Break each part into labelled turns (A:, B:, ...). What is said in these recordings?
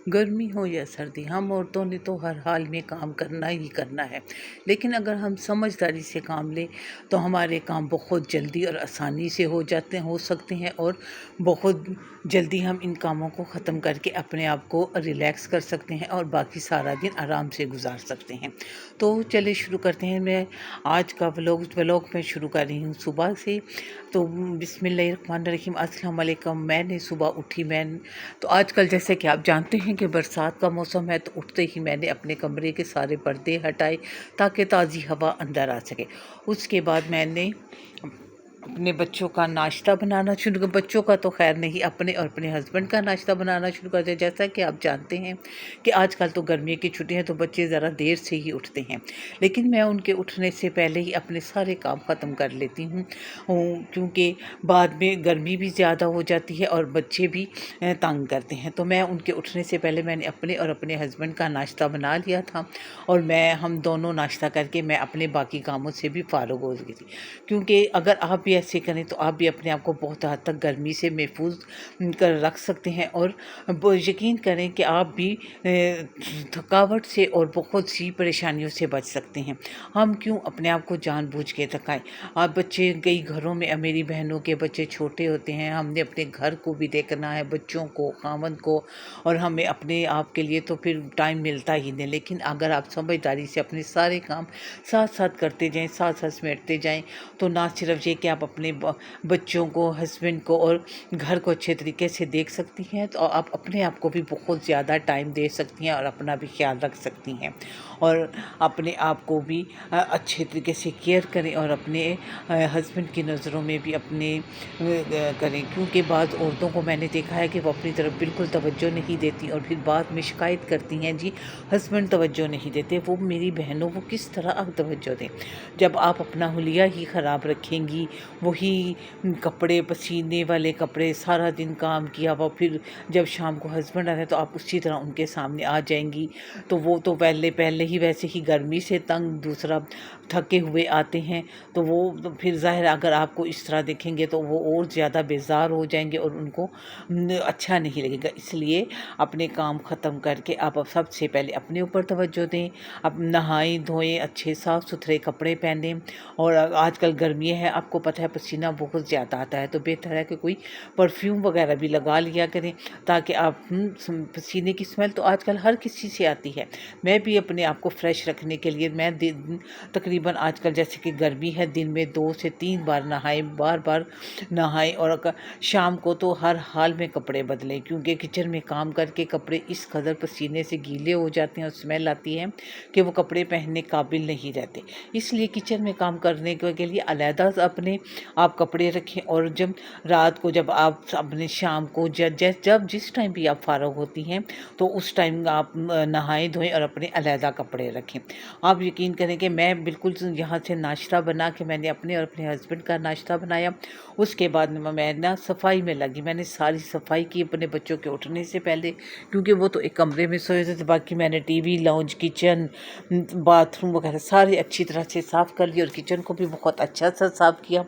A: گرمی ہو یا سردی، ہم عورتوں نے تو ہر حال میں کام کرنا ہی کرنا ہے، لیکن اگر ہم سمجھداری سے کام لیں تو ہمارے کام بہت جلدی اور آسانی سے ہو سکتے ہیں، اور بہت جلدی ہم ان کاموں کو ختم کر کے اپنے آپ کو ریلیکس کر سکتے ہیں اور باقی سارا دن آرام سے گزار سکتے ہیں۔ تو چلے شروع کرتے ہیں۔ میں آج کا ولاگ میں شروع کر رہی ہوں صبح سے۔ تو بسم اللہ الرحمن الرحیم، السلام علیکم۔ میں نے صبح اٹھی، تو آج کل جیسے کہ آپ جانتے ہیں کہ برسات کا موسم ہے، تو اٹھتے ہی میں نے اپنے کمرے کے سارے پردے ہٹائے تاکہ تازی ہوا اندر آ سکے۔ اس کے بعد میں نے اپنے بچوں کا ناشتہ بنانا شروع کر، بچوں کا تو خیر نہیں، اپنے اور اپنے ہسبینڈ کا ناشتہ بنانا شروع کر دیا۔ جیسا کہ آپ جانتے ہیں کہ آج کل تو گرمی کی چھٹی ہیں، تو بچے ذرا دیر سے ہی اٹھتے ہیں، لیکن میں ان کے اٹھنے سے پہلے ہی اپنے سارے کام ختم کر لیتی ہوں، کیونکہ بعد میں گرمی بھی زیادہ ہو جاتی ہے اور بچے بھی تنگ کرتے ہیں۔ تو میں ان کے اٹھنے سے پہلے میں نے اپنے اور اپنے ہسبینڈ کا ناشتہ بنا لیا تھا، اور ہم دونوں ناشتہ کر کے میں اپنے باقی کاموں سے بھی فارغ ہو گئی تھی، کیونکہ اگر آپ بھی ایسے کریں تو آپ بھی اپنے آپ کو بہت حد تک گرمی سے محفوظ کر رکھ سکتے ہیں، اور یقین کریں کہ آپ بھی تھکاوٹ سے اور بہت سی پریشانیوں سے بچ سکتے ہیں۔ ہم کیوں اپنے آپ کو جان بوجھ کے تھکائیں؟ آپ بچے، کئی گھروں میں میری بہنوں کے بچے چھوٹے ہوتے ہیں، ہم نے اپنے گھر کو بھی دیکھنا ہے، بچوں کو، خاوند کو، اور ہمیں اپنے آپ کے لیے تو پھر ٹائم ملتا ہی نہیں۔ لیکن اگر آپ سمجھداری سے اپنے سارے کام ساتھ ساتھ کرتے جائیں، ساتھ ساتھ سمیٹتے جائیں، تو نہ صرف یہ کہ آپ اپنے بچوں کو، ہسبینڈ کو اور گھر کو اچھے طریقے سے دیکھ سکتی ہیں، تو آپ اپنے آپ کو بھی بہت زیادہ ٹائم دے سکتی ہیں اور اپنا بھی خیال رکھ سکتی ہیں، اور اپنے آپ کو بھی اچھے طریقے سے کیئر کریں، اور اپنے ہسبینڈ کی نظروں میں بھی اپنے کریں، کیونکہ بعض عورتوں کو میں نے دیکھا ہے کہ وہ اپنی طرف بالکل توجہ نہیں دیتی، اور پھر بعد میں شکایت کرتی ہیں، جی ہسبینڈ توجہ نہیں دیتے۔ وہ میری بہنوں، وہ کس طرح آپ توجہ دیں جب آپ اپنا حلیہ ہی خراب رکھیں گی؟ وہی کپڑے، پسینے والے کپڑے، سارا دن کام کیا وہ، پھر جب شام کو ہسبینڈ آتے ہیں تو آپ اسی طرح ان کے سامنے آ جائیں گی، تو وہ تو پہلے ہی ویسے ہی گرمی سے تنگ، دوسرا تھکے ہوئے آتے ہیں، تو وہ پھر ظاہر اگر آپ کو اس طرح دیکھیں گے تو وہ اور زیادہ بیزار ہو جائیں گے، اور ان کو اچھا نہیں لگے گا۔ اس لیے اپنے کام ختم کر کے آپ سب سے پہلے اپنے اوپر توجہ دیں، اب نہائیں دھوئیں، اچھے صاف ستھرے کپڑے پہنیں، اور آج کل گرمی ہے، آپ کو پتہ ہے پسینہ بہت زیادہ آتا ہے، تو بہتر ہے کہ کوئی پرفیوم وغیرہ بھی لگا لیا کریں، تاکہ آپ پسینے کی اسمیل تو آج کل ہر کسی سے آتی ہے۔ میں بھی اپنے آپ کو فریش رکھنے کے لیے میں تقریباً آج کل جیسے کہ گرمی ہے، دن میں 2 سے 3 بار نہائیں، بار بار نہائیں، اور شام کو تو ہر حال میں کپڑے بدلیں، کیونکہ کچن میں کام کر کے کپڑے اس قدر پسینے سے گیلے ہو جاتے ہیں اور اسمیل آتی ہے کہ وہ کپڑے پہننے قابل نہیں رہتے۔ اس لیے کچن میں کام کرنے کے لیے علیحدہ اپنے آپ کپڑے رکھیں، اور جب رات کو، جب آپ اپنے شام کو، جس ٹائم بھی آپ فارغ ہوتی ہیں، تو اس ٹائم آپ نہائیں دھوئیں اور اپنے علیحدہ کپڑے رکھیں۔ آپ یقین کریں کہ میں بالکل یہاں سے ناشتہ بنا کے میں نے اپنے اور اپنے ہسبینڈ کا ناشتہ بنایا، اس کے بعد میں صفائی میں لگی، میں نے ساری صفائی کی اپنے بچوں کے اٹھنے سے پہلے، کیونکہ وہ تو ایک کمرے میں سوئے تھے، باقی میں نے TV, lounge, kitchen, bathroom وغیرہ سارے اچھی طرح سے صاف کر لیے، اور کچن کو بھی بہت اچھا سا صاف کیا۔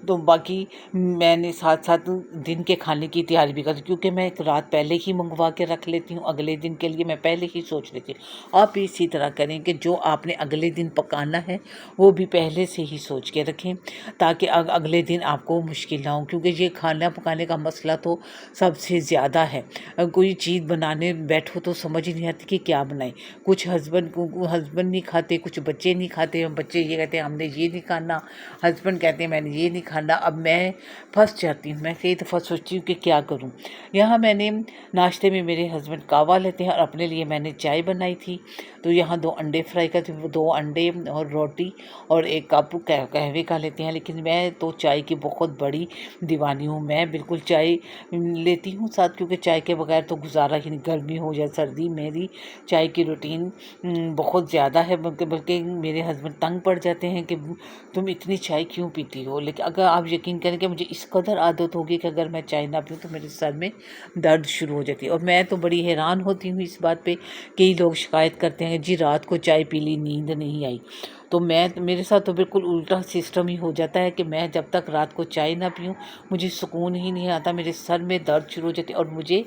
A: تو باقی میں نے ساتھ ساتھ دن کے کھانے کی تیاری بھی کر دی، کیونکہ میں ایک رات پہلے ہی منگوا کے رکھ لیتی ہوں، اگلے دن کے لیے میں پہلے ہی سوچ لیتی ہوں۔ آپ بھی اسی طرح کریں کہ جو آپ نے اگلے دن پکانا ہے وہ بھی پہلے سے ہی سوچ کے رکھیں، تاکہ اگلے دن آپ کو مشکل نہ ہو، کیونکہ یہ کھانا پکانے کا مسئلہ تو سب سے زیادہ ہے۔ کوئی چیز بنانے بیٹھو تو سمجھ نہیں آتی کہ کیا بنائیں، کچھ ہسبینڈ نہیں کھاتے، کچھ بچے نہیں کھاتے، بچے یہ کہتے ہیں ہم نے یہ نہیں کھانا، ہسبینڈ کہتے ہیں میں نے یہ نہیں کھانا، اب میں پھنس جاتی ہوں۔ میں کئی دفعہ سوچتی ہوں کہ کیا کروں۔ یہاں میں نے ناشتے میں، میرے ہسبینڈ کہوہ لیتے ہیں، اور اپنے لیے میں نے چائے بنائی تھی، تو یہاں 2 انڈے فرائی کرتے ہیں، 2 انڈے اور روٹی، اور 1 کپ قہوے کا لیتے ہیں، لیکن میں تو چائے کی بہت بڑی دیوانی ہوں، میں بالکل چائے لیتی ہوں ساتھ، کیونکہ چائے کے بغیر تو گزارا ہی نہیں، گرمی ہو یا سردی، میری چائے کی روٹین بہت زیادہ ہے، بلکہ میرے ہسبینڈ تنگ پڑ جاتے ہیں کہ تم اتنی چائے کیوں پیتی ہو۔ لیکن اگر آپ یقین کریں کہ مجھے اس قدر عادت ہوگی کہ اگر میں چائے نہ پیوں تو میرے سر میں درد شروع ہو جاتی ہے، اور میں تو بڑی حیران ہوتی ہوں اس بات پہ، کئی لوگ شکایت کرتے ہیں جی رات کو چائے پی لی، نیند نہیں آئی، تو میرے ساتھ تو بالکل الٹا سسٹم ہی ہو جاتا ہے کہ میں جب تک رات کو چائے نہ پیوں مجھے سکون ہی نہیں آتا، میرے سر میں درد شروع ہو جاتی اور مجھے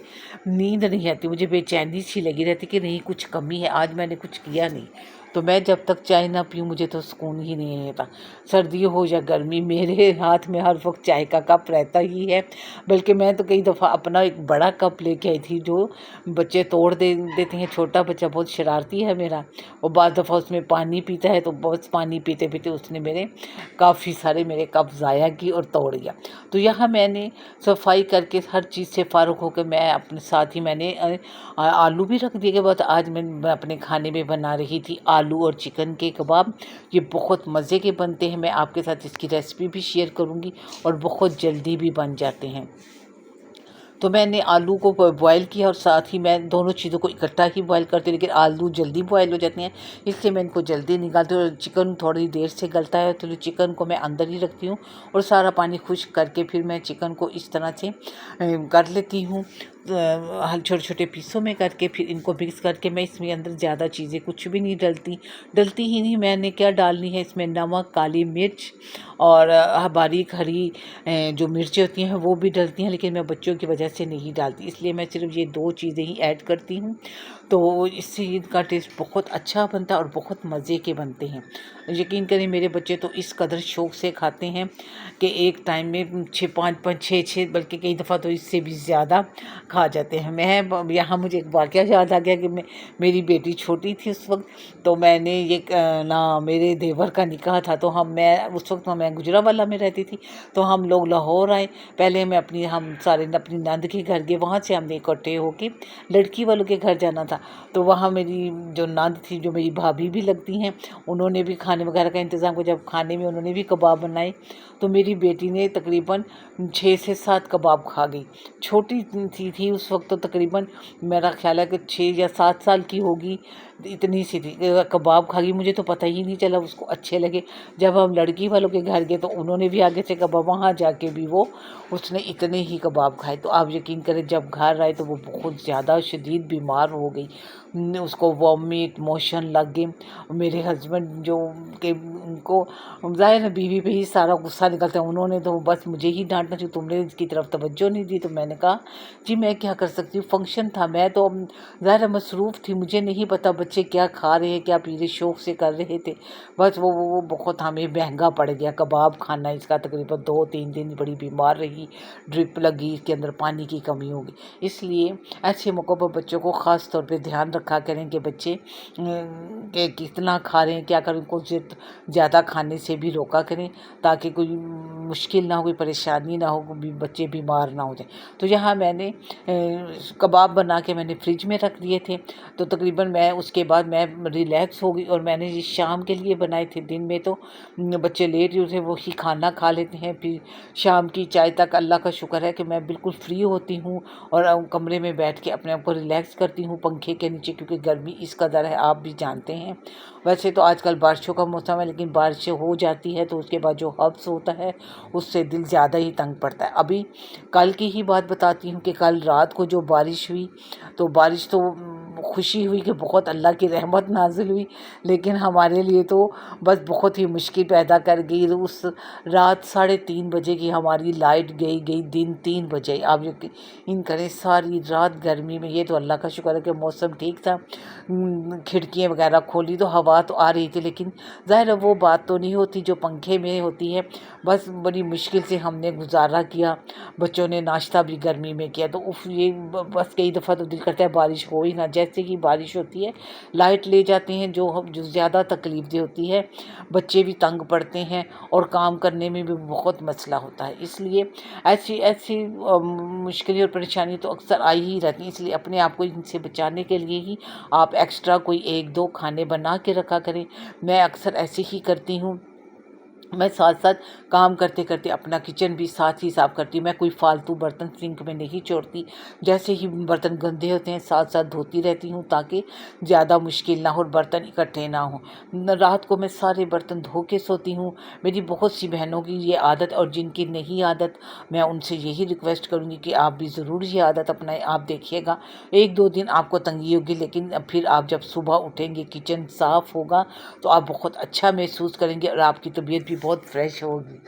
A: نیند نہیں آتی، مجھے بے چینی سی لگی رہتی کہ نہیں کچھ کمی ہے، آج میں نے کچھ کیا نہیں۔ تو میں جب تک چائے نہ پیوں مجھے تو سکون ہی نہیں آتا، سردی ہو یا گرمی میرے ہاتھ میں ہر وقت چائے کا کپ رہتا ہی ہے۔ بلکہ میں تو کئی دفعہ اپنا ایک بڑا کپ لے کے آئی تھی جو بچے توڑ دیتے ہیں، چھوٹا بچہ بہت شرارتی ہے میرا، وہ بعض دفعہ اس میں پانی پیتا ہے تو بہت پانی پیتے پیتے اس نے کافی سارے میرے کپ ضائع کی اور توڑ گیا۔ تو یہاں میں نے صفائی کر کے ہر چیز سے فارغ ہو کے میں اپنے ساتھ ہی میں نے آلو بھی رکھ دیے، کہ بعد آج میں اپنے کھانے میں بنا رہی تھی آلو اور چکن کے کباب۔ یہ بہت مزے کے بنتے ہیں، میں آپ کے ساتھ اس کی ریسپی بھی شیئر کروں گی اور بہت جلدی بھی بن جاتے ہیں۔ تو میں نے آلو کو بوائل کیا اور ساتھ ہی میں دونوں چیزوں کو اکٹھا ہی بوائل کرتی ہوں، لیکن آلو جلدی بوائل ہو جاتے ہیں اس لیے میں ان کو جلدی نکالتی ہوں، اور چکن تھوڑی دیر سے گلتا ہے تو چکن کو میں اندر ہی رکھتی ہوں اور سارا پانی خشک کر کے پھر میں چکن کو اس طرح سے کر لیتی ہوں، چھوٹے چھوٹے پیسوں میں کر کے پھر ان کو مکس کر کے میں اس میں اندر زیادہ چیزیں کچھ بھی نہیں ڈلتی ہی نہیں۔ میں نے کیا ڈالنی ہے اس میں نمک، کالی مرچ اور باریک ہری جو مرچیں ہوتی ہیں وہ بھی ڈلتی ہیں، لیکن میں بچوں کی وجہ سے نہیں ڈالتی، اس لیے میں صرف یہ دو چیزیں ہی ایڈ کرتی ہوں، تو اس سے ان کا ٹیسٹ بہت اچھا بنتا ہے اور بہت مزے کے بنتے ہیں۔ یقین کریں میرے بچے تو اس قدر شوق سے کھاتے ہیں کہ ایک ٹائم میں 6 بلکہ کئی دفعہ تو اس سے بھی زیادہ کھا جاتے ہیں۔ یہاں مجھے ایک واقعہ یاد آ گیا کہ میری بیٹی چھوٹی تھی اس وقت، تو میں نے میرے دیور کا نکاح تھا، تو اس وقت میں گجرانوالہ میں رہتی تھی، تو ہم لوگ لاہور آئے، پہلے ہم سارے اپنی نند کے گھر گئے، وہاں سے ہم نے اکٹھے ہو کے لڑکی والوں کے گھر جانا تھا، تو وہاں میری جو نند تھی جو میری بھابھی بھی لگتی ہیں انہوں نے بھی کھانے وغیرہ کا انتظام کیا، جب کھانے میں انہوں نے بھی کباب بنائے تو میری بیٹی نے تقریباً 6 سے 7 کباب کھا گئی۔ چھوٹی تھی اس وقت، تو تقریباً میرا خیال ہے کہ 6 یا 7 سال کی ہوگی، اتنی سی تھی، کباب کھا گئی، مجھے تو پتہ ہی نہیں چلا، اس کو اچھے لگے۔ جب ہم لڑکی والوں کے گھر گئے تو انہوں نے بھی آگے سے کباب، وہاں جا کے بھی اس نے اتنے ہی کباب کھائے، تو آپ یقین کریں جب گھر آئے تو وہ بہت زیادہ شدید بیمار ہو گئی، اس کو وامٹ موشن لگ گئے۔ میرے ہسبینڈ کہ ان کو ظاہر ہے بیوی پہ ہی سارا غصہ نکلتا ہے، انہوں نے تو بس مجھے ہی ڈانٹنا چاہیے، تم نے اس کی طرف توجہ نہیں دی، تو میں نے کہا جی میں کیا کر سکتی ہوں، فنکشن تھا، میں تو ظاہر مصروف تھی، مجھے نہیں پتا بچے کیا کھا رہے ہیں کیا پی رہے، شوق سے کر رہے تھے، بس وہ بہت ہمیں مہنگا پڑ گیا کباب کھانا، اس کا تقریباً 2-3 دن بڑی بیمار رہی، ڈرپ لگی، اس کے اندر پانی کی کمی ہوگی۔ اس لیے ایسے موقع پر بچوں کو خاص طور پہ دھیان رکھا کریں کہ بچے کہ کتنا کھا رہے ہیں، کیا کریں، ان کو زیادہ کھانے سے بھی روکا کریں تاکہ کوئی مشکل نہ ہو، کوئی پریشانی نہ ہو، بچے بیمار نہ ہو جائیں۔ تو یہاں میں نے کباب بنا کے میں نے فریج میں رکھ دیے تھے، تو تقریباً میں اس کے بعد میں ریلیکس ہو گئی، اور میں نے یہ شام کے لیے بنائے تھے، دن میں تو بچے لیٹ ہی ہوتے وہی کھانا کھا لیتے ہیں، پھر شام کی چائے تک اللہ کا شکر ہے کہ میں بالکل فری ہوتی ہوں اور کمرے میں بیٹھ کے اپنے آپ کو ریلیکس کرتی ہوں پنکھے کے نیچے، کیونکہ گرمی اس قدر ہے آپ بھی جانتے ہیں۔ ویسے تو آج کل بارشوں کا موسم ہے، لیکن بارشیں ہو جاتی ہے تو اس کے بعد جو حبس ہوتا ہے اس سے دل زیادہ ہی تنگ پڑتا ہے۔ ابھی کل کی ہی بات بتاتی ہوں کہ کل رات کو جو بارش ہوئی، تو بارش تو خوشی ہوئی کہ بہت اللہ کی رحمت نازل ہوئی، لیکن ہمارے لیے تو بس بہت ہی مشکل پیدا کر گئی۔ اس رات 3:30 بجے کی ہماری لائٹ گئی دن 3 بجے، آپ یقین کریں ساری رات گرمی میں، یہ تو اللہ کا شکر ہے کہ موسم ٹھیک تھا، کھڑکیاں وغیرہ کھولی تو ہوا تو آ رہی تھی، لیکن ظاہر ہے وہ بات تو نہیں ہوتی جو پنکھے میں ہوتی ہے، بس بڑی مشکل سے ہم نے گزارا کیا، بچوں نے ناشتہ بھی گرمی میں کیا، تو یہ بس کئی دفعہ تو دل کرتا ہے بارش ہو ہی نہ، جیسے کہ بارش ہوتی ہے لائٹ لے جاتے ہیں، جو زیادہ تکلیف دہ ہوتی ہے، بچے بھی تنگ پڑتے ہیں اور کام کرنے میں بھی بہت مسئلہ ہوتا ہے، اس لیے ایسی مشکلیں اور پریشانی تو اکثر آئی ہی رہتی ہیں، اس لیے اپنے آپ کو ان سے بچانے کے لیے ہی آپ ایکسٹرا کوئی 1-2 کھانے بنا کے رکھا کریں۔ میں اکثر ایسے ہی کرتی ہوں میں ساتھ ساتھ کام کرتے کرتے اپنا کچن بھی ساتھ ہی صاف کرتی ہوں. میں کوئی فالتو برتن سنک میں نہیں چھوڑتی. جیسے ہی برتن گندے ہوتے ہیں ساتھ ساتھ دھوتی رہتی ہوں تاکہ زیادہ مشکل نہ ہو اور برتن اکٹھے نہ ہوں. رات کو میں سارے برتن دھو کے سوتی ہوں. میری بہت سی بہنوں کی یہ عادت، اور جن کی نہیں عادت میں ان سے یہی ریکویسٹ کروں گی کہ آپ بھی ضرور یہ عادت اپنائیں. آپ دیکھیے گا ایک دو دن آپ کو تنگی ہوگی، لیکن پھر آپ جب صبح اٹھیں گے کچن صاف ہوگا تو آپ بہت اچھا محسوس کریں گے اور آپ کی طبیعت بھی بہت فریش ہوگی.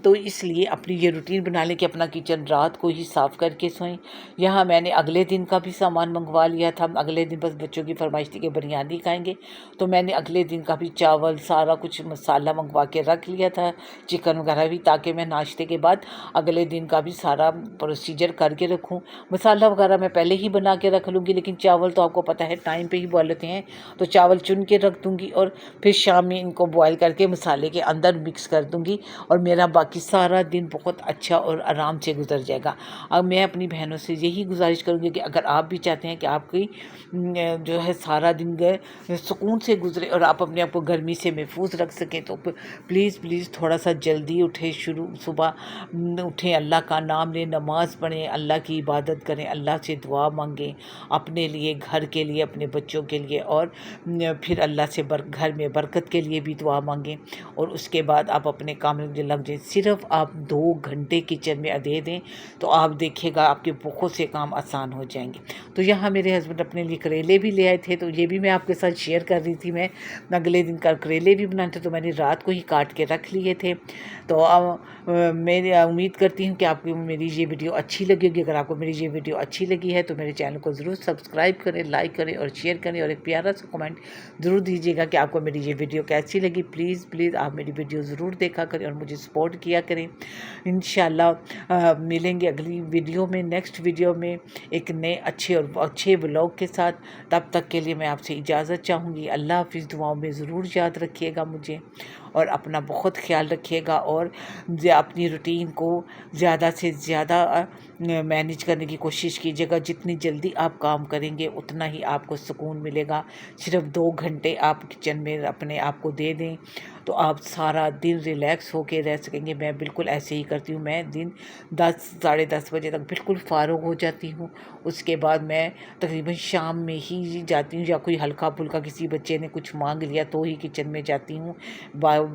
A: تو اس لیے اپنی یہ روٹین بنا لیں کہ اپنا کچن رات کو ہی صاف کر کے سوئیں. یہاں میں نے اگلے دن کا بھی سامان منگوا لیا تھا. اگلے دن بس بچوں کی فرمائش تھی کہ بریانی کھائیں گے، تو میں نے اگلے دن کا بھی چاول سارا کچھ مسالہ منگوا کے رکھ لیا تھا، چکن وغیرہ بھی، تاکہ میں ناشتے کے بعد اگلے دن کا بھی سارا پروسیجر کر کے رکھوں. مسالہ وغیرہ میں پہلے ہی بنا کے رکھ لوں گی، لیکن چاول تو آپ کو پتہ ہے ٹائم پہ ہی بوائل ہوتے ہیں، تو چاول چن کے رکھ دوں گی اور پھر شام میں ان کو بوائل کر کے مسالے کے اندر مکس کر دوں گی، اور میرا باقی سارا دن بہت اچھا اور آرام سے گزر جائے گا. اب میں اپنی بہنوں سے یہی گزارش کروں گی کہ اگر آپ بھی چاہتے ہیں کہ آپ کی جو ہے سارا دن سکون سے گزرے اور آپ اپنے آپ کو گرمی سے محفوظ رکھ سکیں، تو پلیز تھوڑا سا جلدی اٹھیں. صبح اٹھیں، اللہ کا نام لیں، نماز پڑھیں، اللہ کی عبادت کریں، اللہ سے دعا مانگیں اپنے لیے، گھر کے لیے، اپنے بچوں کے لیے، اور پھر اللہ سے گھر میں برکت کے لیے بھی دعا مانگیں. اور اس کے بعد آپ اپنے کام میں لگ جائیں. صرف آپ 2 گھنٹے کچن میں دے دیں تو آپ دیکھیں گا آپ کے بہت سے کام آسان ہو جائیں گے. تو یہاں میرے ہسبینڈ اپنے لیے کریلے بھی لے آئے تھے، تو یہ بھی میں آپ کے ساتھ شیئر کر رہی تھی. میں اگلے دن کا کریلے بھی بنانے تھے، تو میں نے رات کو ہی کاٹ کے رکھ لیے تھے. تو میں امید کرتی ہوں کہ آپ کو میری یہ ویڈیو اچھی لگے گی. اگر آپ کو میری یہ ویڈیو اچھی لگی ہے تو میرے چینل کو ضرور سبسکرائب کریں، لائک کریں اور شیئر کریں، اور ایک پیارا سا کمنٹ ضرور دیجیے گا کہ آپ کو میری یہ ویڈیو کیسی لگی. پلیز آپ میری ویڈیو ضرور دیکھا کریں اور مجھے سپورٹ کیا کریں. انشاءاللہ ملیں گے اگلی ویڈیو میں، نیکسٹ ویڈیو میں ایک نئے اچھے ولاگ کے ساتھ. تب تک کے لیے میں آپ سے اجازت چاہوں گی. اللہ حافظ. دعاؤں میں ضرور یاد رکھیے گا مجھے، اور اپنا بہت خیال رکھیے گا، اور اپنی روٹین کو زیادہ سے زیادہ مینیج کرنے کی کوشش کیجیے گا. جتنی جلدی آپ کام کریں گے اتنا ہی آپ کو سکون ملے گا. صرف 2 گھنٹے آپ کچن میں اپنے آپ کو دے دیں تو آپ سارا دن ریلیکس ہو کے رہ سکیں گے. میں بالکل ایسے ہی کرتی ہوں. میں دن 10 ساڑھے 10 بجے تک بالکل فارغ ہو جاتی ہوں. اس کے بعد میں تقریباً شام میں ہی جاتی ہوں، یا کوئی ہلکا پھلکا کسی بچے نے کچھ مانگ لیا تو ہی کچن میں جاتی ہوں.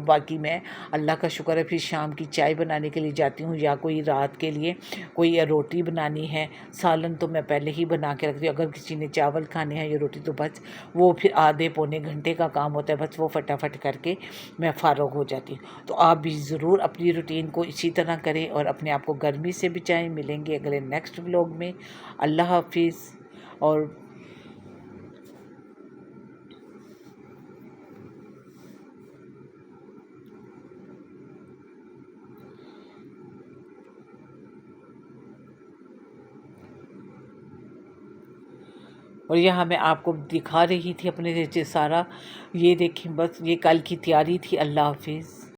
A: باقی میں اللہ کا شکر ہے پھر شام کی چائے بنانے کے لیے جاتی ہوں، یا کوئی رات کے لیے کوئی روٹی بنانی ہے. سالن تو میں پہلے ہی بنا کے رکھتی ہوں. اگر کسی نے چاول کھانے ہیں یا روٹی، تو بس وہ پھر آدھے پونے گھنٹے کا کام ہوتا ہے، بس وہ فٹافٹ کر کے میں فارغ ہو جاتی ہوں. تو آپ بھی ضرور اپنی روٹین کو اسی طرح کریں اور اپنے آپ کو گرمی سے بچائیں. ملیں گے اگلے نیکسٹ ولاگ میں. اللہ حافظ. اور یہاں میں آپ کو دکھا رہی تھی اپنے سارا، یہ دیکھیں بس یہ کل کی تیاری تھی. اللہ حافظ.